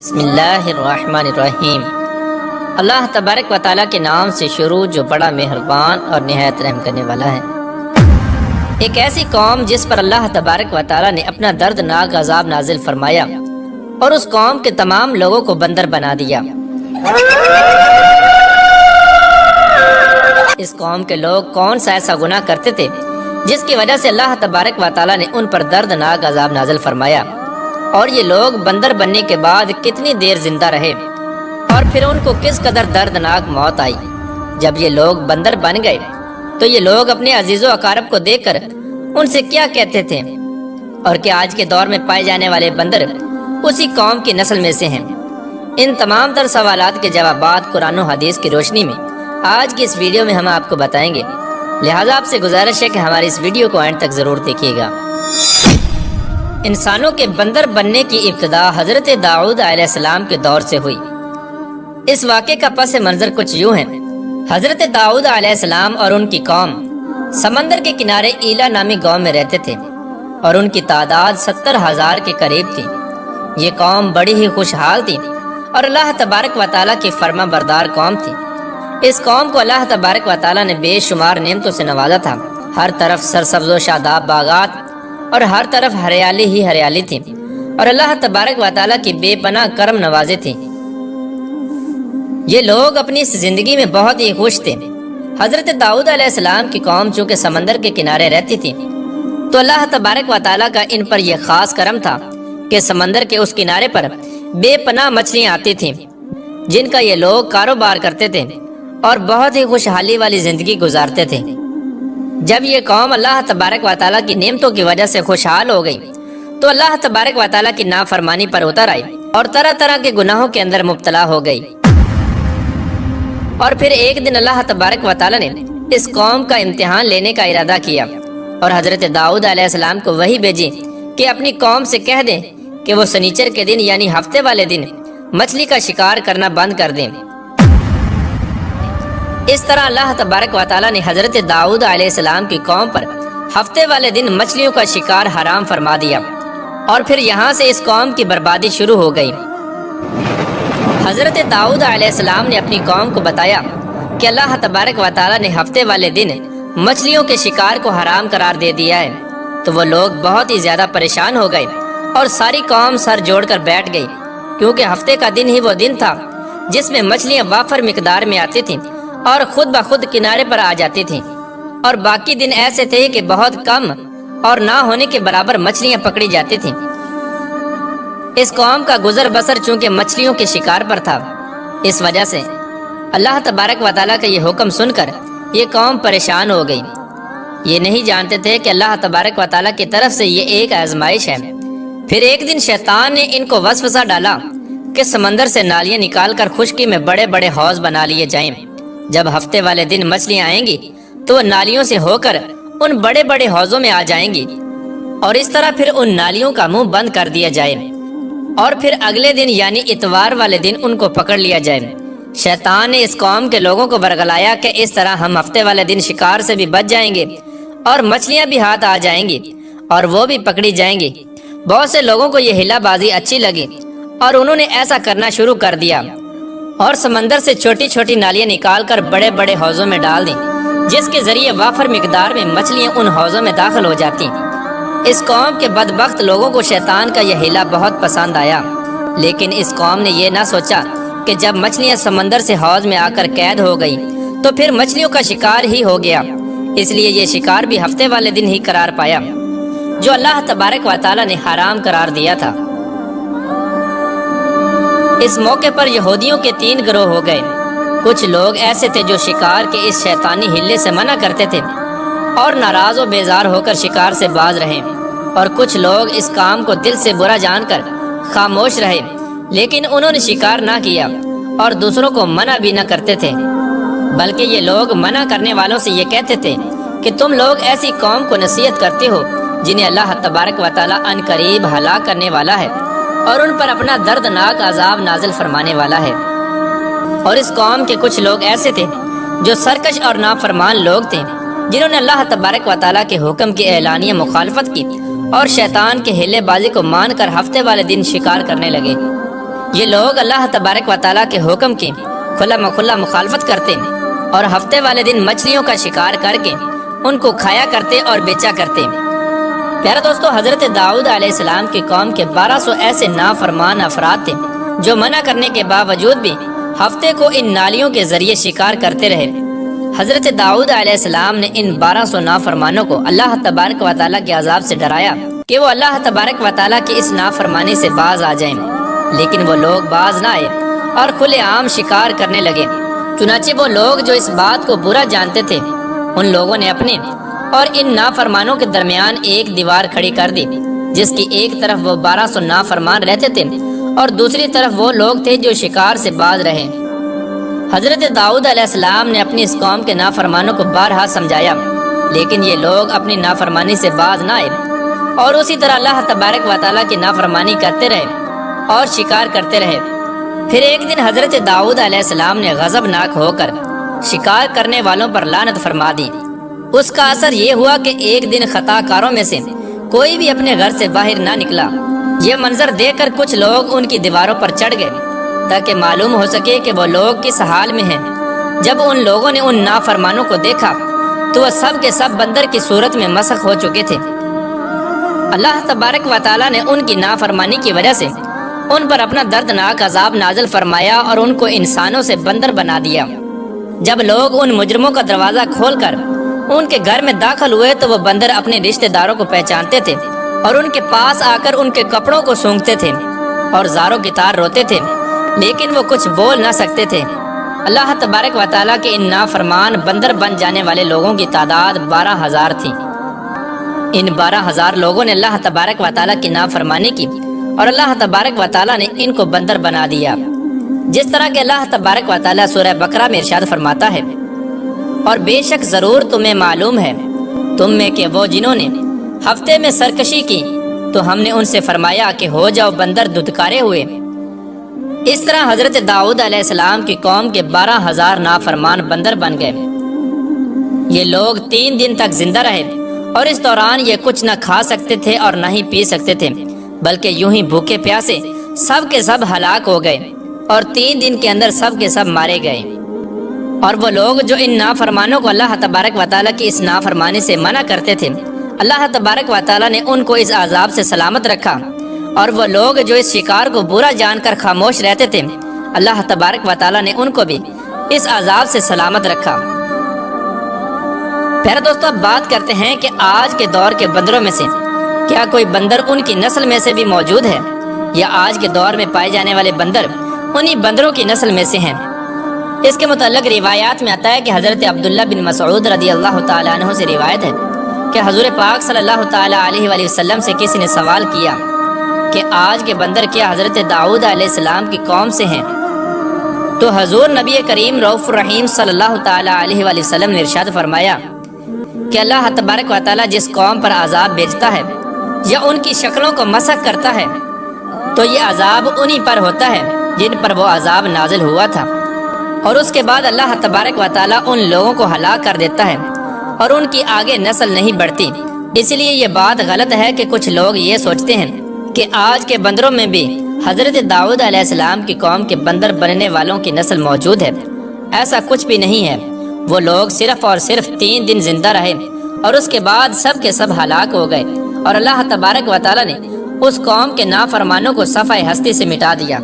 بسم اللہ الرحمن الرحیم۔ اللہ تبارک و تعالیٰ کے نام سے شروع جو بڑا مہربان اور نہایت رحم کرنے والا ہے۔ ایک ایسی قوم جس پر اللہ تبارک و تعالیٰ نے اپنا دردناک عذاب نازل فرمایا اور اس قوم کے تمام لوگوں کو بندر بنا دیا۔ اس قوم کے لوگ کون سا ایسا گناہ کرتے تھے جس کی وجہ سے اللہ تبارک و تعالیٰ نے ان پر دردناک عذاب نازل فرمایا، اور یہ لوگ بندر بننے کے بعد کتنی دیر زندہ رہے، اور پھر ان کو کس قدر دردناک موت آئی۔ جب یہ لوگ بندر بن گئے تو یہ لوگ اپنے عزیز و اقارب کو دیکھ کر ان سے کیا کہتے تھے، اور کہ آج کے دور میں پائے جانے والے بندر اسی قوم کی نسل میں سے ہیں۔ ان تمام تر سوالات کے جوابات قرآن و حدیث کی روشنی میں آج کی اس ویڈیو میں ہم آپ کو بتائیں گے، لہٰذا آپ سے گزارش ہے کہ ہماری اس ویڈیو کو اینڈ تک ضرور دیکھیے گا۔ انسانوں کے بندر بننے کی ابتدا حضرت داؤد علیہ السلام کے دور سے ہوئی۔ اس واقعے کا پس منظر کچھ یوں ہے۔ حضرت داؤد علیہ السلام اور ان کی قوم سمندر کے کنارے ایلا نامی گاؤں میں رہتے تھے، اور ان کی تعداد 70,000 کے قریب تھی۔ یہ قوم بڑی ہی خوشحال تھی اور اللہ تبارک و تعالیٰ کی فرما بردار قوم تھی۔ اس قوم کو اللہ تبارک و تعالیٰ نے بے شمار نعمتوں سے نوازا تھا۔ ہر طرف سرسبز و شاداب باغات اور ہر طرف ہریالی ہی ہریالی تھی، اور اللہ تبارک و تعالیٰ کی بے پناہ کرم نوازے تھے۔ یہ لوگ اپنی اس زندگی میں بہت ہی خوش تھے۔ حضرت داؤد علیہ السلام کی قوم چونکہ سمندر کے کنارے رہتی تھی تو اللہ تبارک و تعالیٰ کا ان پر یہ خاص کرم تھا کہ سمندر کے اس کنارے پر بے پناہ مچھلیاں آتی تھیں، جن کا یہ لوگ کاروبار کرتے تھے اور بہت ہی خوشحالی والی زندگی گزارتے تھے۔ جب یہ قوم اللہ تبارک و تعالیٰ کی نعمتوں کی وجہ سے خوشحال ہو گئی تو اللہ تبارک و تعالیٰ کی نافرمانی پر اتر آئی اور طرح طرح کے گناہوں کے اندر مبتلا ہو گئی۔ اور پھر ایک دن اللہ تبارک و تعالیٰ نے اس قوم کا امتحان لینے کا ارادہ کیا، اور حضرت داؤد علیہ السلام کو وحی بھیجی کہ اپنی قوم سے کہہ دیں کہ وہ سنیچر کے دن یعنی ہفتے والے دن مچھلی کا شکار کرنا بند کر دیں۔ اس طرح اللہ تبارک و تعالیٰ نے حضرت داؤد علیہ السلام کی قوم پر ہفتے والے دن مچھلیوں کا شکار حرام فرما دیا، اور پھر یہاں سے اس قوم کی بربادی شروع ہو گئی۔ حضرت داؤد علیہ السلام نے اپنی قوم کو بتایا کہ اللہ تبارک و تعالیٰ نے ہفتے والے دن مچھلیوں کے شکار کو حرام قرار دے دیا ہے، تو وہ لوگ بہت ہی زیادہ پریشان ہو گئے اور ساری قوم سر جوڑ کر بیٹھ گئی، کیونکہ ہفتے کا دن ہی وہ دن تھا جس میں مچھلیاں وافر مقدار میں آتی تھیں اور خود بخود کنارے پر آ جاتی تھیں، اور باقی دن ایسے تھے کہ بہت کم اور نہ ہونے کے برابر مچھلیاں پکڑی جاتی تھیں۔ اس قوم کا گزر بسر چونکہ مچھلیوں کے شکار پر تھا، اس وجہ سے اللہ تبارک و تعالیٰ کا یہ حکم سن کر یہ قوم پریشان ہو گئی۔ یہ نہیں جانتے تھے کہ اللہ تبارک و تعالیٰ کی طرف سے یہ ایک آزمائش ہے۔ پھر ایک دن شیطان نے ان کو وسوسہ ڈالا کہ سمندر سے نالیاں نکال کر خشکی میں بڑے بڑے حوض بنا لیے جائیں۔ جب ہفتے والے دن مچھلیاں آئیں گی تو وہ نالیوں سے ہو کر ان بڑے بڑے حوضوں میں آ جائیں گی، اور اس طرح پھر ان نالیوں کا منہ بند کر دیا جائے، اور پھر اگلے دن یعنی اتوار والے دن ان کو پکڑ لیا جائے۔ شیطان نے اس قوم کے لوگوں کو برگلایا کہ اس طرح ہم ہفتے والے دن شکار سے بھی بچ جائیں گے، اور مچھلیاں بھی ہاتھ آ جائیں گی اور وہ بھی پکڑی جائیں گی۔ بہت سے لوگوں کو یہ ہلا بازی اچھی لگی اور انہوں نے ایسا کرنا شروع کر دیا، اور سمندر سے چھوٹی چھوٹی نالیاں نکال کر بڑے بڑے حوضوں میں ڈال دیں، جس کے ذریعے وافر مقدار میں مچھلیاں ان حوضوں میں داخل ہو جاتی۔ اس قوم کے بدبخت لوگوں کو شیطان کا یہ ہیلا بہت پسند آیا، لیکن اس قوم نے یہ نہ سوچا کہ جب مچھلیاں سمندر سے حوض میں آ کر قید ہو گئی تو پھر مچھلیوں کا شکار ہی ہو گیا، اس لیے یہ شکار بھی ہفتے والے دن ہی قرار پایا جو اللہ تبارک و تعالیٰ نے حرام قرار دیا تھا۔ اس موقع پر یہودیوں کے 3 گروہ ہو گئے۔ کچھ لوگ ایسے تھے جو شکار کے اس شیطانی ہلے سے منع کرتے تھے اور ناراض و بیزار ہو کر شکار سے باز رہے، اور کچھ لوگ اس کام کو دل سے برا جان کر خاموش رہے، لیکن انہوں نے شکار نہ کیا اور دوسروں کو منع بھی نہ کرتے تھے، بلکہ یہ لوگ منع کرنے والوں سے یہ کہتے تھے کہ تم لوگ ایسی قوم کو نصیحت کرتے ہو جنہیں اللہ تبارک و تعالیٰ ان قریب ہلاک کرنے والا ہے اور ان پر اپنا دردناک عذاب نازل فرمانے والا ہے۔ اور اس قوم کے کچھ لوگ ایسے تھے جو سرکش اور نافرمان لوگ تھے، جنہوں نے اللہ تبارک و تعالیٰ کے حکم کی اعلانیہ مخالفت کی اور شیطان کے ہیلے بازی کو مان کر ہفتے والے دن شکار کرنے لگے۔ یہ لوگ اللہ تبارک و تعالیٰ کے حکم کی کھلا مکھلا مخالفت کرتے اور ہفتے والے دن مچھلیوں کا شکار کر کے ان کو کھایا کرتے اور بیچا کرتے۔ پیارے دوستو، حضرت داؤد علیہ السلام کی قوم کے 1200 ایسے نافرمان افراد تھے جو منع کرنے کے باوجود بھی ہفتے کو ان نالیوں کے ذریعے شکار کرتے رہے۔ حضرت داؤد علیہ السلام نے ان 1200 نافرمانوں کو اللہ تبارک و تعالیٰ کے عذاب سے ڈرایا کہ وہ اللہ تبارک و تعالیٰ کی اس نافرمانی سے باز آ جائیں، لیکن وہ لوگ باز نہ آئے اور کھلے عام شکار کرنے لگے۔ چنانچہ وہ لوگ جو اس بات کو برا جانتے تھے، ان لوگوں نے اپنے اور ان نافرمانوں کے درمیان ایک دیوار کھڑی کر دی، جس کی ایک طرف وہ 1200 نافرمان رہتے تھے اور دوسری طرف وہ لوگ تھے جو شکار سے باز رہے۔ حضرت داؤد علیہ السلام نے اپنی اس قوم کے نافرمانوں کو بارہا سمجھایا، لیکن یہ لوگ اپنی نافرمانی سے باز نہ آئے اور اسی طرح اللہ تبارک و تعالیٰ کی نافرمانی کرتے رہے اور شکار کرتے رہے۔ پھر ایک دن حضرت داؤد علیہ السلام نے غضبناک ہو کر شکار کرنے والوں پر لعنت فرما دی۔ اس کا اثر یہ ہوا کہ ایک دن خطا کاروں میں سے کوئی بھی اپنے گھر سے باہر نہ نکلا۔ یہ منظر دیکھ کر کچھ لوگ ان کی دیواروں پر چڑھ گئے تاکہ معلوم ہو سکے کہ وہ لوگ کس حال میں ہیں۔ جب ان لوگوں نے ان نافرمانوں کو دیکھا تو وہ سب کے سب بندر کی صورت میں مسخ ہو چکے تھے۔ اللہ تبارک و تعالیٰ نے ان کی نافرمانی کی وجہ سے ان پر اپنا دردناک عذاب نازل فرمایا اور ان کو انسانوں سے بندر بنا دیا۔ جب لوگ ان مجرموں کا دروازہ کھول کر ان کے گھر میں داخل ہوئے تو وہ بندر اپنے رشتہ داروں کو پہچانتے تھے اور ان کے پاس آ کر ان کے کپڑوں کو سونگھتے تھے اور زاروں کی طرح روتے تھے، لیکن وہ کچھ بول نہ سکتے تھے۔ اللہ تبارک و تعالیٰ کے ان نافرمان بندر بن جانے والے لوگوں کی تعداد 12,000 تھی۔ ان 12,000 لوگوں نے اللہ تبارک و تعالیٰ کی نافرمانی کی اور اللہ تبارک و تعالیٰ نے ان کو بندر بنا دیا، جس طرح کہ اللہ تبارک و تعالیٰ سورہ بقرہ میں ارشاد فرماتا ہے، اور بے شک ضرور تمہیں معلوم ہے تم میں کہ وہ جنہوں نے ہفتے میں سرکشی کی تو ہم نے ان سے فرمایا کہ ہو جاؤ بندر دھتکارے ہوئے۔ اس طرح حضرت داؤد علیہ السلام کی قوم کے 12,000 نافرمان بندر بن گئے۔ یہ لوگ 3 دن تک زندہ رہے اور اس دوران یہ کچھ نہ کھا سکتے تھے اور نہ ہی پی سکتے تھے، بلکہ یوں ہی بھوکے پیاسے سب کے سب ہلاک ہو گئے اور 3 دن کے اندر سب کے سب مارے گئے۔ اور وہ لوگ جو ان نافرمانوں کو اللہ تبارک و تعالیٰ کی اس نافرمانی سے منع کرتے تھے، اللہ تبارک و تعالیٰ نے ان کو اس عذاب سے سلامت رکھا، اور وہ لوگ جو اس شکار کو برا جان کر خاموش رہتے تھے، اللہ تبارک و تعالیٰ نے ان کو بھی اس عذاب سے سلامت رکھا۔ پیارے دوستو، اب بات کرتے ہیں کہ آج کے دور کے بندروں میں سے کیا کوئی بندر ان کی نسل میں سے بھی موجود ہے، یا آج کے دور میں پائے جانے والے بندر انہی بندروں کی نسل میں سے ہیں؟ اس کے متعلق روایات میں آتا ہے کہ حضرت عبداللہ بن مسعود رضی اللہ تعالیٰ عنہ سے روایت ہے کہ حضور پاک صلی اللہ تعالیٰ علیہ وآلہ وسلم سے کسی نے سوال کیا کہ آج کے بندر کیا حضرت داؤد علیہ السلام کی قوم سے ہیں؟ تو حضور نبی کریم رؤوف الرحیم صلی اللہ تعالیٰ علیہ وآلہ وسلم نے ارشاد فرمایا کہ اللہ تبارک و تعالیٰ جس قوم پر عذاب بھیجتا ہے یا ان کی شکلوں کو مسخ کرتا ہے تو یہ عذاب انہی پر ہوتا ہے جن پر وہ عذاب نازل ہوا تھا، اور اس کے بعد اللہ تبارک و تعالیٰ ان لوگوں کو ہلاک کر دیتا ہے اور ان کی آگے نسل نہیں بڑھتی۔ اس لیے یہ بات غلط ہے کہ کچھ لوگ یہ سوچتے ہیں کہ آج کے بندروں میں بھی حضرت داؤد علیہ السلام کی قوم کے بندر بننے والوں کی نسل موجود ہے۔ ایسا کچھ بھی نہیں ہے۔ وہ لوگ صرف اور صرف 3 دن زندہ رہے اور اس کے بعد سب کے سب ہلاک ہو گئے، اور اللہ تبارک و تعالیٰ نے اس قوم کے نافرمانوں کو صفحہ ہستی سے مٹا دیا۔